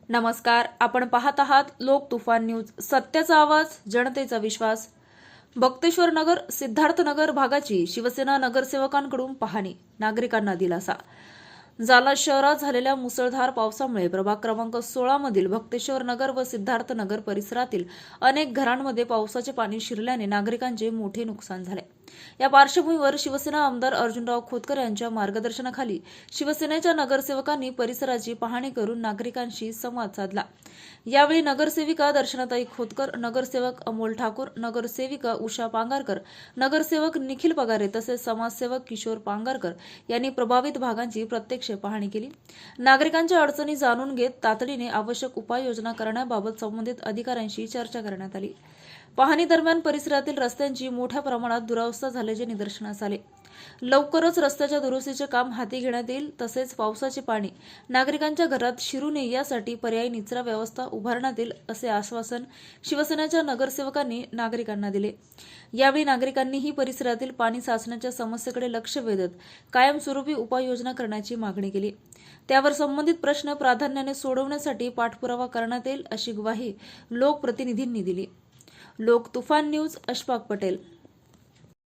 नमस्कार, आपण पाहत आहात लोक तुफान न्यूज, सत्याचा आवाज, जनतेचा विश्वास। बक्तेश्वर नगर सिद्धार्थनगर भागाची शिवसेना नगरसेवकांकडून पाहणी, नागरिकांना दिलासा। जालना शहरात झालेल्या मुसळधार पावसामुळे प्रभाग क्रमांक 16 मधील बक्तेश्वर नगर व सिद्धार्थनगर परिसरातील अनेक घरांमध्ये पावसाचे पाणी शिरल्याने नागरिकांचे मोठे नुकसान झाले। या पार्श्वभूमीवर शिवसेना आमदार अर्जुनराव खोतकर यांच्या मार्गदर्शनाखाली शिवसेनेच्या नगरसेवकांनी परिसराची पाहणी करून नागरिकांशी संवाद साधला। यावेळी नगरसेविका दर्शनाताई खोतकर, नगरसेवक अमोल ठाकूर, नगरसेविका उषा पांगारकर, नगरसेवक निखिल पगारे तसेच समाजसेवक किशोर पांगारकर यांनी प्रभावित भागांची प्रत्यक्ष पाहणी केली। नागरिकांच्या अडचणी जाणून घेत तातडीने आवश्यक उपाययोजना करण्याबाबत संबंधित अधिकाऱ्यांशी चर्चा करण्यात आली। पाहणी दरम्यान परिसरातील रस्त्यांची मोठ्या प्रमाणात दुरावस्था झाल्याचे निदर्शनास आले। लवकरच रस्त्याच्या दुरुस्तीचे काम हाती घेण्यात येईल, तसेच पावसाचे पाणी नागरिकांच्या घरात शिरू नये यासाठी पर्यायी निचरा व्यवस्था उभारण्यात येईल असे आश्वासन शिवसेनेच्या नगरसेवकांनी नागरिकांना दिले। यावेळी नागरिकांनीही परिसरातील पाणी साचण्याच्या समस्येकडे लक्ष वेधत कायमस्वरूपी उपाययोजना करण्याची मागणी केली। त्यावर संबंधित प्रश्न प्राधान्याने सोडवण्यासाठी पाठपुरावा करण्यात येईल अशी ग्वाही लोकप्रतिनिधींनी दिली। लोक तुफान न्यूज, अशफाक पटेल।